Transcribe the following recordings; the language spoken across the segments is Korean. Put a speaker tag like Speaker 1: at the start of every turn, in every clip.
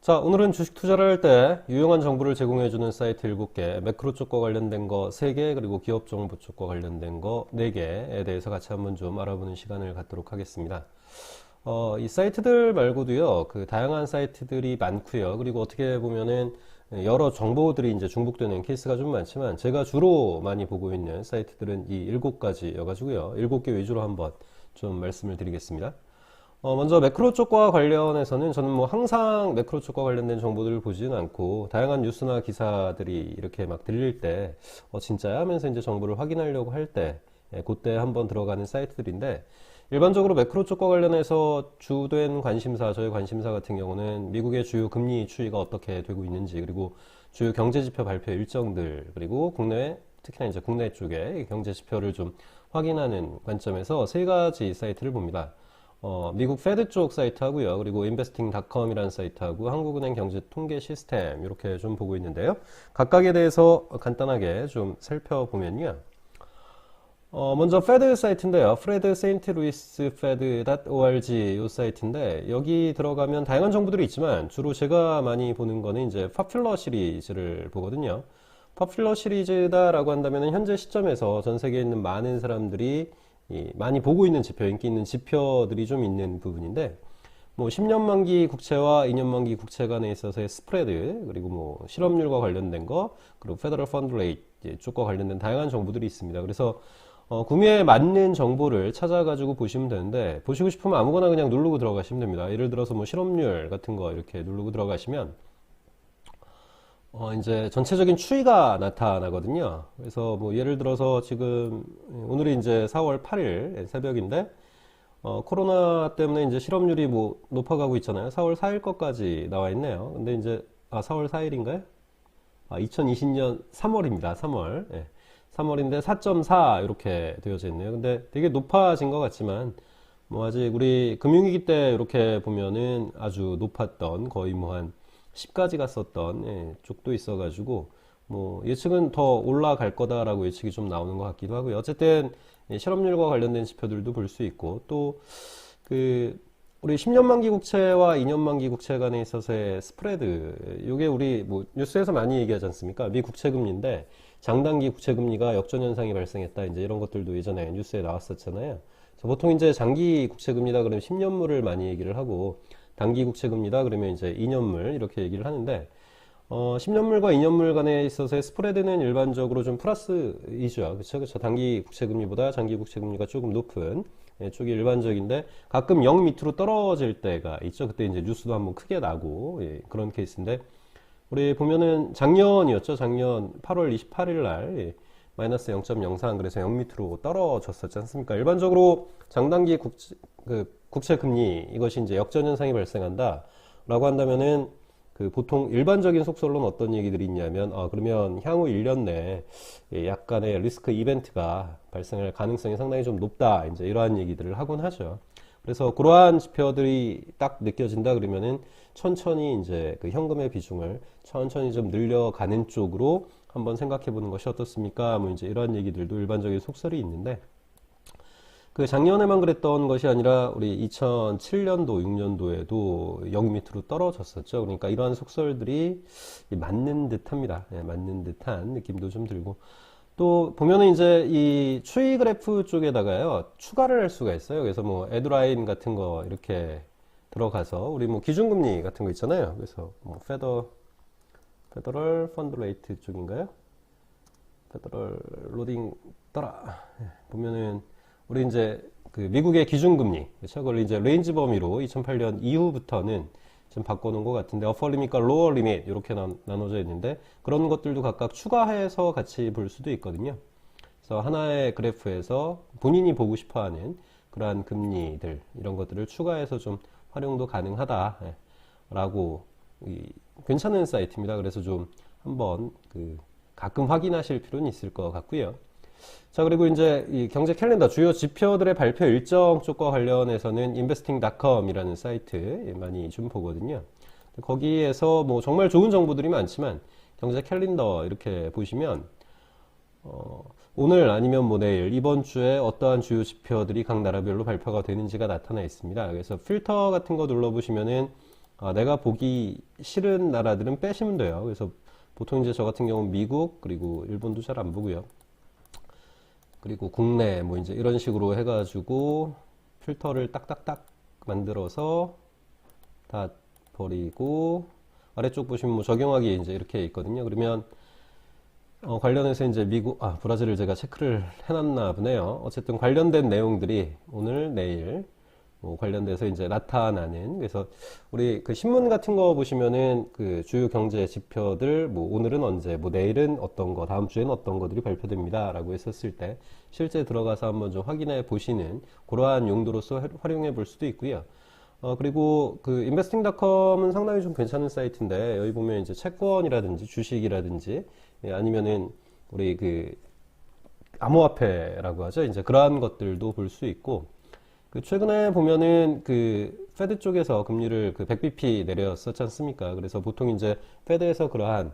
Speaker 1: 자, 오늘은 주식 투자를 할 때 유용한 정보를 제공해주는 사이트 7개, 매크로 쪽과 관련된 거 3개, 그리고 기업 정보 쪽과 관련된 거 4개에 대해서 같이 한번 좀 알아보는 시간을 갖도록 하겠습니다. 이 사이트들 말고도요, 다양한 사이트들이 많고요. 그리고 어떻게 보면은 여러 정보들이 이제 중복되는 케이스가 좀 많지만 제가 주로 많이 보고 있는 사이트들은 이 7가지여가지고요. 7개 위주로 한번 좀 말씀을 드리겠습니다. 먼저 매크로 쪽과 관련해서는 저는 뭐 항상 매크로 쪽과 관련된 정보들을 보지는 않고 다양한 뉴스나 기사들이 이렇게 막 들릴 때 진짜야 하면서 이제 정보를 확인하려고 할 때 그때 한번 들어가는 사이트들인데 일반적으로 매크로 쪽과 관련해서 주된 관심사, 저의 관심사 같은 경우는 미국의 주요 금리 추이가 어떻게 되고 있는지 그리고 주요 경제지표 발표 일정들 그리고 국내 특히나 이제 국내 쪽의 경제지표를 좀 확인하는 관점에서 3가지 사이트를 봅니다. 미국 페드 쪽 사이트 하고요. 그리고 investing.com이라는 사이트하고 한국은행 경제 통계 시스템 이렇게 좀 보고 있는데요. 각각에 대해서 간단하게 좀 살펴보면요. 먼저 페드 사이트인데요. 프레드 세인트 루이스 fed.org 이 사이트인데 여기 들어가면 다양한 정보들이 있지만 주로 제가 많이 보는 거는 이제 파퓰러 시리즈를 보거든요. 파퓰러 시리즈다라고 한다면 현재 시점에서 전 세계에 있는 많은 사람들이 많이 보고 있는 지표, 인기 있는 지표들이 좀 있는 부분인데 뭐 10년 만기 국채와 2년 만기 국채 간에 있어서의 스프레드 그리고 뭐 실업률과 관련된 거 그리고 페더럴 펀드 레이트 쪽과 관련된 다양한 정보들이 있습니다. 그래서 구매에 맞는 정보를 찾아가지고 보시면 되는데 보시고 싶으면 아무거나 그냥 누르고 들어가시면 됩니다. 예를 들어서 뭐 실업률 같은 거 이렇게 누르고 들어가시면 이제 전체적인 추이가 나타나거든요. 그래서 뭐 예를 들어서 지금 오늘이 이제 4월 8일 새벽인데 코로나 때문에 이제 실업률이 뭐 높아가고 있잖아요. 4월 4일 것까지 나와 있네요. 근데 이제 4월 4일인가요? 2020년 3월입니다. 3월. 예. 3월인데 4.4 이렇게 되어져 있네요. 근데 되게 높아진 것 같지만 뭐 아직 우리 금융위기 때 이렇게 보면은 아주 높았던 거의 뭐 한 10까지 갔었던 쪽도 있어가지고 뭐 예측은 더 올라갈 거다라고 예측이 좀 나오는 것 같기도 하고요. 어쨌든 실업률과 관련된 지표들도 볼 수 있고 또 우리 10년 만기 국채와 2년 만기 국채 간에 있어서의 스프레드 요게 우리 뭐 뉴스에서 많이 얘기하지 않습니까? 미 국채금리인데 장단기 국채금리가 역전 현상이 발생했다 이제 이런 것들도 예전에 뉴스에 나왔었잖아요. 보통 이제 장기 국채금리다 그러면 10년물을 많이 얘기를 하고 단기 국채금리다 그러면 이제 2년물 이렇게 얘기를 하는데 10년물과 2년물 간에 있어서의 스프레드는 일반적으로 좀 플러스이죠. 그렇죠? 단기 국채금리보다 장기 국채금리가 조금 높은 쪽이 일반적인데 가끔 0 밑으로 떨어질 때가 있죠. 그때 이제 뉴스도 한번 크게 나고 그런 케이스인데 우리 보면은 작년이었죠. 작년 8월 28일 날 마이너스 0.03 그래서 0 밑으로 떨어졌었지 않습니까? 일반적으로 장단기 국채 금리 이것이 이제 역전 현상이 발생한다 라고 한다면은 보통 일반적인 속설로는 어떤 얘기들이 있냐면 그러면 향후 1년 내에 약간의 리스크 이벤트가 발생할 가능성이 상당히 좀 높다 이제 이러한 얘기들을 하곤 하죠. 그래서 그러한 지표들이 딱 느껴진다 그러면은 천천히 이제 현금의 비중을 천천히 좀 늘려가는 쪽으로 한번 생각해 보는 것이 어떻습니까? 뭐 이제 이러한 얘기들도 일반적인 속설이 있는데 작년에만 그랬던 것이 아니라 우리 2007년도, 6년도에도 0 밑으로 떨어졌었죠. 그러니까 이러한 속설들이 맞는 듯 합니다. 맞는 듯한 느낌도 좀 들고. 또 보면은 이제 이 추이 그래프 쪽에다가요, 추가를 할 수가 있어요. 그래서 뭐 에드라인 같은 거 이렇게 들어가서 우리 뭐 기준금리 같은 거 있잖아요. 그래서 뭐 페더럴 펀드 레이트 쪽인가요? 페더럴 로딩 따라 보면은 우리 이제 미국의 기준금리, 그렇죠? 그걸 이제 레인지 범위로 2008년 이후부터는 좀 바꿔놓은 것 같은데, 어퍼 리밋과 로어 리밋 이렇게 나눠져 있는데 그런 것들도 각각 추가해서 같이 볼 수도 있거든요. 그래서 하나의 그래프에서 본인이 보고 싶어하는 그러한 금리들 이런 것들을 추가해서 좀 활용도 가능하다라고 괜찮은 사이트입니다. 그래서 좀 한번 가끔 확인하실 필요는 있을 것 같고요. 자, 그리고 이제 이 경제 캘린더 주요 지표들의 발표 일정 쪽과 관련해서는 investing.com이라는 사이트 많이 좀 보거든요. 거기에서 뭐 정말 좋은 정보들이 많지만 경제 캘린더 이렇게 보시면 오늘 아니면 뭐 내일 이번 주에 어떠한 주요 지표들이 각 나라별로 발표가 되는지가 나타나 있습니다. 그래서 필터 같은 거 눌러보시면은 내가 보기 싫은 나라들은 빼시면 돼요. 그래서 보통 이제 저 같은 경우는 미국 그리고 일본도 잘 안 보고요. 그리고 국내 뭐 이제 이런 식으로 해가지고 필터를 딱딱딱 만들어서 다 버리고 아래쪽 보시면 뭐 적용하기 이제 이렇게 있거든요. 그러면 관련해서 이제 미국, 브라질을 제가 체크를 해놨나 보네요. 어쨌든 관련된 내용들이 오늘, 내일, 뭐 관련돼서 이제 나타나는, 그래서 우리 그 신문 같은 거 보시면은 그 주요 경제 지표들, 뭐 오늘은 언제, 뭐 내일은 어떤 거, 다음 주에는 어떤 거들이 발표됩니다. 라고 했었을 때 실제 들어가서 한번 좀 확인해 보시는 그러한 용도로서 활용해 볼 수도 있고요. 그리고 그 investing.com은 상당히 좀 괜찮은 사이트인데 여기 보면 이제 채권이라든지 주식이라든지 아니면은 우리 그 암호화폐라고 하죠. 이제 그러한 것들도 볼 수 있고 그 최근에 보면은 그 페드 쪽에서 금리를 그 100bp 내렸었지 않습니까? 그래서 보통 이제 페드에서 그러한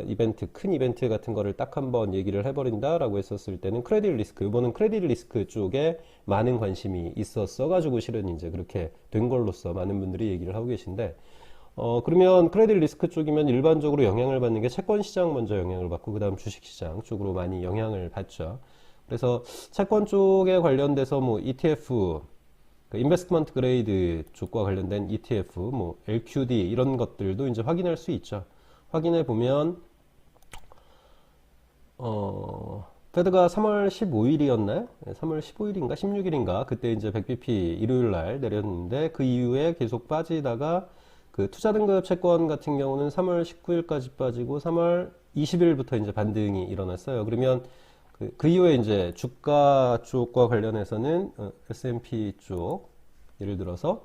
Speaker 1: 이벤트, 큰 이벤트 같은 거를 딱 한번 얘기를 해버린다라고 했었을 때는 크레딧 리스크, 이번은 크레딧 리스크 쪽에 많은 관심이 있었어가지고 실은 이제 그렇게 된 걸로서 많은 분들이 얘기를 하고 계신데, 그러면 크레딧 리스크 쪽이면 일반적으로 영향을 받는 게 채권 시장 먼저 영향을 받고, 그 다음 주식 시장 쪽으로 많이 영향을 받죠. 그래서 채권 쪽에 관련돼서 뭐 ETF, 그 인베스트먼트 그레이드 쪽과 관련된 ETF, 뭐 LQD 이런 것들도 이제 확인할 수 있죠. 확인해 보면 페드가 3월 15일이었나요? 3월 15일인가 16일인가 그때 이제 100bp 일요일 날 내렸는데 그 이후에 계속 빠지다가 그 투자 등급 채권 같은 경우는 3월 19일까지 빠지고 3월 20일부터 이제 반등이 일어났어요. 그러면 그 이후에 이제 주가 쪽과 관련해서는 S&P 쪽 예를 들어서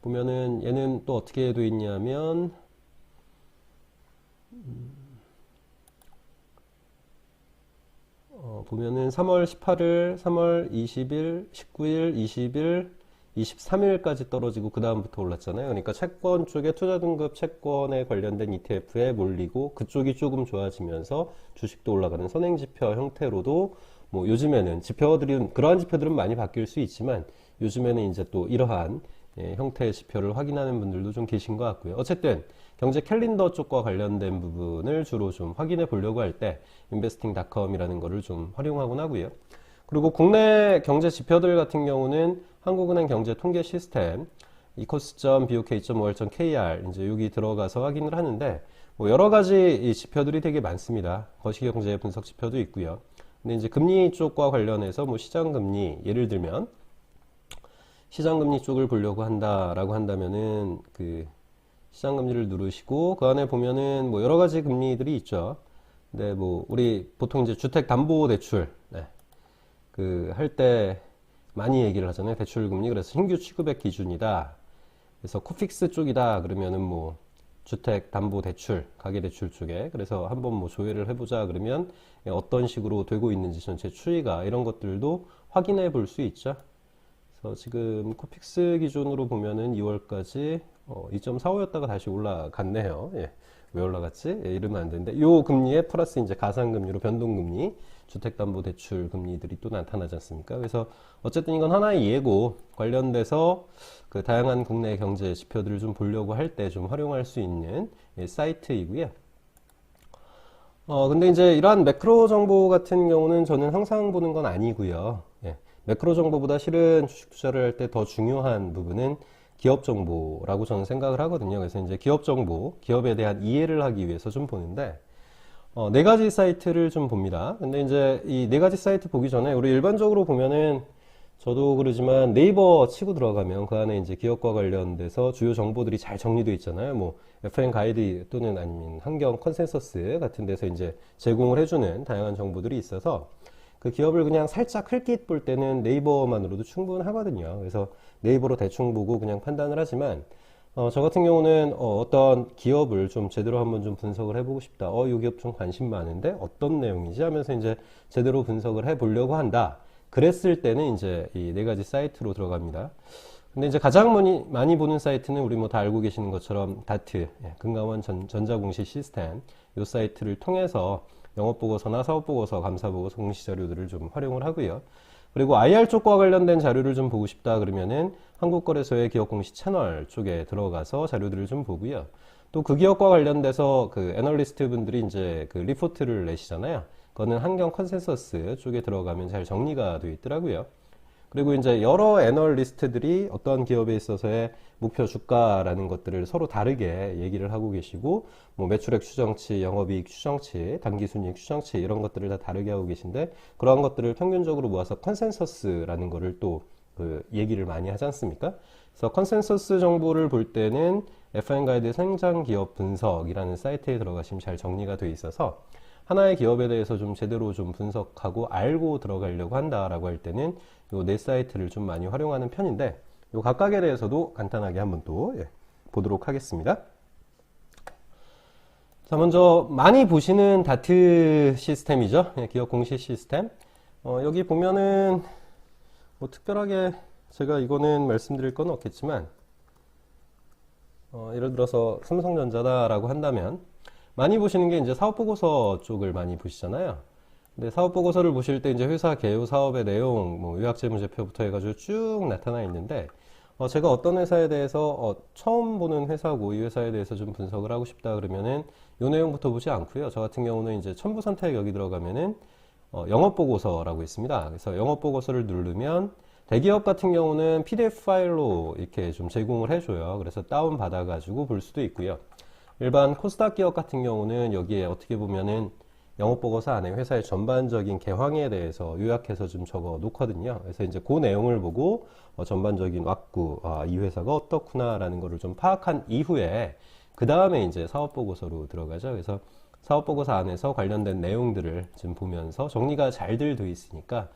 Speaker 1: 보면은 얘는 또 어떻게 돼 있냐면 보면은 3월 18일, 3월 20일, 19일, 20일, 23일까지 떨어지고 그 다음부터 올랐잖아요. 그러니까 채권 쪽에 투자 등급 채권에 관련된 ETF에 몰리고 그쪽이 조금 좋아지면서 주식도 올라가는 선행 지표 형태로도 뭐 요즘에는 그러한 지표들은 많이 바뀔 수 있지만 요즘에는 이제 또 이러한 형태의 지표를 확인하는 분들도 좀 계신 것 같고요. 어쨌든 경제 캘린더 쪽과 관련된 부분을 주로 좀 확인해 보려고 할 때 investing.com이라는 거를 좀 활용하곤 하고요. 그리고 국내 경제 지표들 같은 경우는 한국은행 경제 통계 시스템 ecos.bok.ol.kr 이제 여기 들어가서 확인을 하는데 뭐 여러 가지 이 지표들이 되게 많습니다. 거시경제 분석 지표도 있고요. 근데 이제 금리 쪽과 관련해서 뭐 시장금리 예를 들면 시장금리 쪽을 보려고 한다라고 한다면은 그 시장금리를 누르시고 그 안에 보면은 뭐 여러 가지 금리들이 있죠. 근데 뭐 우리 보통 이제 주택담보대출 그 할 때 많이 얘기를 하잖아요. 대출금리. 그래서 신규 취급액 기준이다. 그래서 코픽스 쪽이다. 그러면은 뭐 주택담보대출, 가계대출 쪽에 그래서 한번 뭐 조회를 해보자. 그러면 어떤 식으로 되고 있는지 전체 추이가 이런 것들도 확인해 볼 수 있죠. 그래서 지금 코픽스 기준으로 보면은 2월까지 2.45였다가 다시 올라갔네요. 예. 왜 올라갔지? 예, 이러면 안 되는데 요 금리에 플러스 이제 가상금리로 변동금리, 주택담보대출 금리들이 또 나타나지 않습니까? 그래서 어쨌든 이건 하나의 예고 관련돼서 그 다양한 국내 경제 지표들을 좀 보려고 할 때 좀 활용할 수 있는 사이트이고요. 근데 이제 이러한 매크로 정보 같은 경우는 저는 항상 보는 건 아니고요. 예. 매크로 정보보다 실은 주식 투자를 할 때 더 중요한 부분은 기업 정보라고 저는 생각을 하거든요. 그래서 이제 기업 정보, 기업에 대한 이해를 하기 위해서 좀 보는데, 네 가지 사이트를 좀 봅니다. 근데 이제 이 네 가지 사이트 보기 전에 우리 일반적으로 보면은 저도 그러지만 네이버 치고 들어가면 그 안에 이제 기업과 관련돼서 주요 정보들이 잘 정리되어 있잖아요. 뭐 FM 가이드 또는 아니면 환경 컨센서스 같은 데서 이제 제공을 해주는 다양한 정보들이 있어서 그 기업을 그냥 살짝 흘낏 볼 때는 네이버만으로도 충분하거든요. 그래서 네이버로 대충 보고 그냥 판단을 하지만 저 같은 경우는 어떤 기업을 좀 제대로 한번 좀 분석을 해보고 싶다. 이 기업 좀 관심 많은데 어떤 내용이지 하면서 이제 제대로 분석을 해보려고 한다. 그랬을 때는 이제 이 네 가지 사이트로 들어갑니다. 근데 이제 가장 많이 보는 사이트는 우리 뭐 다 알고 계시는 것처럼 다트, 금감원 전자공시 시스템 이 사이트를 통해서 영업보고서나 사업보고서, 감사보고서, 공시자료들을 좀 활용을 하고요. 그리고 IR 쪽과 관련된 자료를 좀 보고 싶다 그러면은 한국거래소의 기업 공시 채널 쪽에 들어가서 자료들을 좀 보고요. 또 그 기업과 관련돼서 그 애널리스트 분들이 이제 그 리포트를 내시잖아요. 그거는 한경 컨센서스 쪽에 들어가면 잘 정리가 되어 있더라고요. 그리고 이제 여러 애널리스트들이 어떤 기업에 있어서의 목표 주가라는 것들을 서로 다르게 얘기를 하고 계시고, 뭐 매출액 추정치, 영업이익 추정치, 당기순이익 추정치 이런 것들을 다 다르게 하고 계신데, 그러한 것들을 평균적으로 모아서 컨센서스라는 거를 또 그 얘기를 많이 하지 않습니까? 그래서 컨센서스 정보를 볼 때는 FN가이드 생장 기업 분석이라는 사이트에 들어가시면 잘 정리가 되어 있어서 하나의 기업에 대해서 좀 제대로 좀 분석하고 알고 들어가려고 한다라고 할 때는 요 네 사이트를 좀 많이 활용하는 편인데, 요 각각에 대해서도 간단하게 한번 또 보도록 하겠습니다. 자, 먼저 많이 보시는 다트 시스템이죠. 기업 공시 시스템. 여기 보면은 뭐 특별하게 제가 이거는 말씀드릴 건 없겠지만, 예를 들어서 삼성전자다라고 한다면 많이 보시는 게 이제 사업보고서 쪽을 많이 보시잖아요. 근데 사업보고서를 보실 때 이제 회사 개요 사업의 내용, 뭐 요약재무제표부터 해가지고 쭉 나타나 있는데, 제가 어떤 회사에 대해서 처음 보는 회사고 이 회사에 대해서 좀 분석을 하고 싶다 그러면은 요 내용부터 보지 않고요. 저 같은 경우는 이제 첨부 선택 여기 들어가면은 영업보고서라고 있습니다. 그래서 영업보고서를 누르면 대기업 같은 경우는 PDF 파일로 이렇게 좀 제공을 해줘요. 그래서 다운 받아가지고 볼 수도 있고요. 일반 코스닥 기업 같은 경우는 여기에 어떻게 보면은 영업보고서 안에 회사의 전반적인 개황에 대해서 요약해서 좀 적어 놓거든요. 그래서 이제 그 내용을 보고 전반적인 왁구, 이 회사가 어떻구나라는 거를 좀 파악한 이후에 그 다음에 이제 사업보고서로 들어가죠. 그래서 사업보고서 안에서 관련된 내용들을 지금 보면서 정리가 잘들 돼 있으니까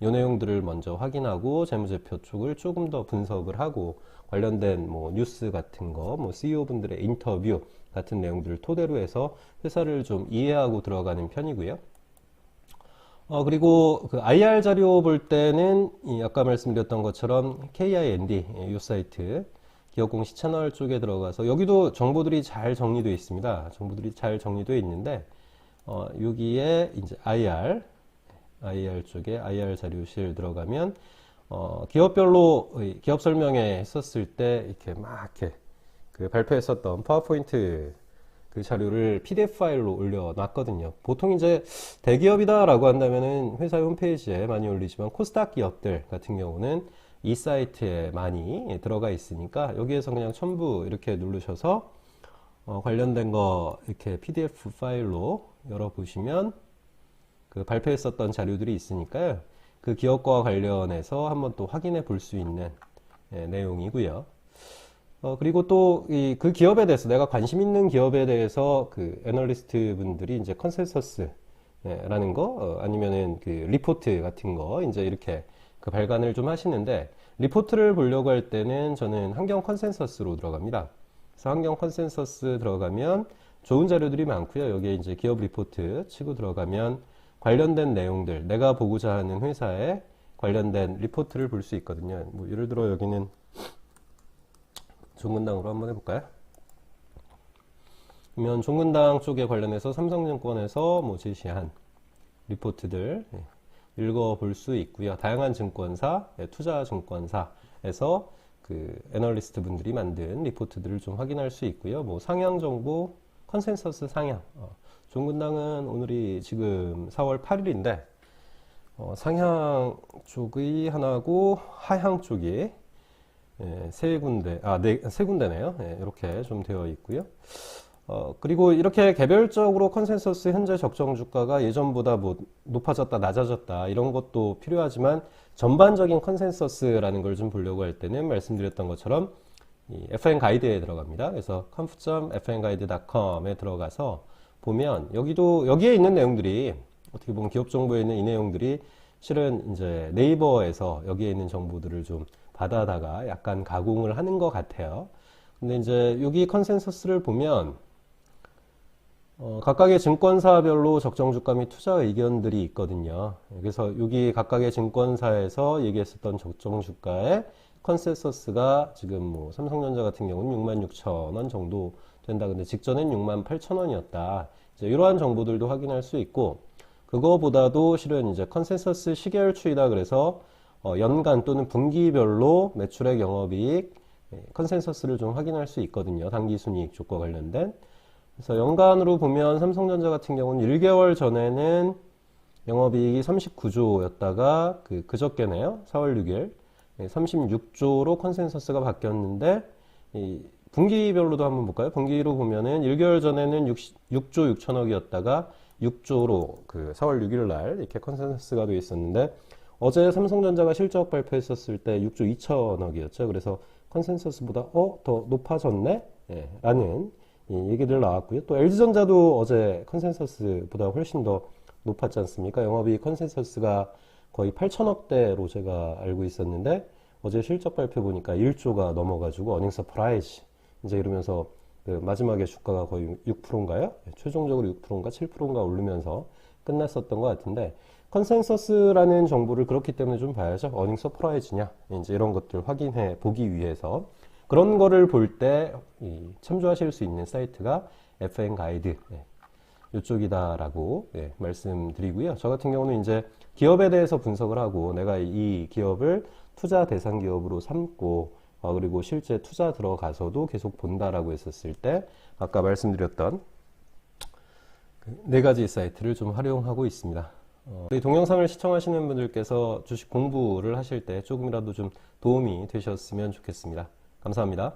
Speaker 1: 이 내용들을 먼저 확인하고 재무제표 쪽을 조금 더 분석을 하고 관련된 뭐 뉴스 같은 거, 뭐 CEO 분들의 인터뷰 같은 내용들을 토대로 해서 회사를 좀 이해하고 들어가는 편이고요. 그리고 그 IR 자료 볼 때는 아까 말씀드렸던 것처럼 KIND 이 사이트 기업 공시 채널 쪽에 들어가서 여기도 정보들이 잘 정리되어 있습니다. 정보들이 잘 정리되어 있는데 여기에 이제 IR 쪽에 IR 자료실 들어가면 기업별로 기업 설명회 했었을 때 이렇게 막 이렇게 그 발표했었던 파워포인트 그 자료를 PDF 파일로 올려놨거든요. 보통 이제 대기업이다라고 한다면은 회사 홈페이지에 많이 올리지만 코스닥 기업들 같은 경우는 이 사이트에 많이 들어가 있으니까 여기에서 그냥 첨부 이렇게 누르셔서 관련된 거 이렇게 PDF 파일로 열어보시면 그 발표했었던 자료들이 있으니까요. 그 기업과 관련해서 한번 또 확인해 볼 수 있는 내용이고요. 그리고 또 그 기업에 대해서 내가 관심 있는 기업에 대해서 그 애널리스트 분들이 이제 컨센서스라는 거 아니면은 그 리포트 같은 거 이제 이렇게 그 발간을 좀 하시는데, 리포트를 보려고 할 때는 저는 한경 컨센서스로 들어갑니다. 그래서 한경 컨센서스 들어가면 좋은 자료들이 많고요. 여기에 이제 기업 리포트 치고 들어가면 관련된 내용들, 내가 보고자 하는 회사에 관련된 리포트를 볼 수 있거든요. 뭐 예를 들어 여기는 종근당으로 한번 해볼까요? 그러면 종근당 쪽에 관련해서 삼성증권에서 뭐 제시한 리포트들 읽어볼 수 있고요. 다양한 증권사, 투자증권사에서 그 애널리스트 분들이 만든 리포트들을 좀 확인할 수 있고요. 뭐 상향 정보, 컨센서스 상향. 종근당은 오늘이 지금 4월 8일인데 상향 쪽이 하나고 하향 쪽이 세 군데, 세 군데네요. 이렇게 좀 되어 있고요. 그리고 이렇게 개별적으로 컨센서스 현재 적정 주가가 예전보다 뭐 높아졌다, 낮아졌다 이런 것도 필요하지만 전반적인 컨센서스라는 걸 좀 보려고 할 때는 말씀드렸던 것처럼 이 FN 가이드에 들어갑니다. 그래서 conf.fnguide.com에 들어가서 보면 여기에 있는 내용들이 어떻게 보면 기업 정보에 있는 이 내용들이 실은 이제 네이버에서 여기에 있는 정보들을 좀 받아다가 약간 가공을 하는 것 같아요. 근데 이제 여기 컨센서스를 보면 각각의 증권사별로 적정주가 및 투자 의견들이 있거든요. 그래서 여기 각각의 증권사에서 얘기했었던 적정주가의 컨센서스가 지금 뭐 삼성전자 같은 경우는 66,000원 정도 된다. 근데 직전엔 68,000원이었다. 이제 이러한 정보들도 확인할 수 있고, 그거보다도 실은 이제 컨센서스 시계열추이다 그래서 연간 또는 분기별로 매출액, 영업이익, 컨센서스를 좀 확인할 수 있거든요. 당기순이익 쪽과 관련된. 그래서 연간으로 보면 삼성전자 같은 경우는 1개월 전에는 영업이익이 39조였다가 그저께네요. 4월 6일 36조로 컨센서스가 바뀌었는데 분기별로도 한번 볼까요? 분기로 보면은 1개월 전에는 6조 6천억이었다가 6조로 4월 6일 날 이렇게 컨센서스가 되어 있었는데 어제 삼성전자가 실적 발표했었을 때 6조 2천억이었죠. 그래서 컨센서스보다 더 높아졌네? 예, 라는 얘기들 나왔고요. 또 LG전자도 어제 컨센서스보다 훨씬 더 높았지 않습니까? 영업이익 컨센서스가 거의 8천억대로 제가 알고 있었는데 어제 실적 발표 보니까 1조가 넘어가지고 어닝 서프라이즈 이제 이러면서 마지막에 주가가 거의 6%인가요? 최종적으로 6%인가 7%인가 오르면서 끝났었던 것 같은데 컨센서스라는 정보를 그렇기 때문에 좀 봐야죠. 어닝 서프라이즈냐 이제 이런 것들 확인해 보기 위해서 그런 거를 볼 때 참조하실 수 있는 사이트가 FN 가이드 이쪽이다라고 말씀드리고요. 저 같은 경우는 이제 기업에 대해서 분석을 하고 내가 이 기업을 투자 대상 기업으로 삼고 그리고 실제 투자 들어가서도 계속 본다라고 했었을 때 아까 말씀드렸던 네 가지 사이트를 좀 활용하고 있습니다. 이 동영상을 시청하시는 분들께서 주식 공부를 하실 때 조금이라도 좀 도움이 되셨으면 좋겠습니다. 감사합니다.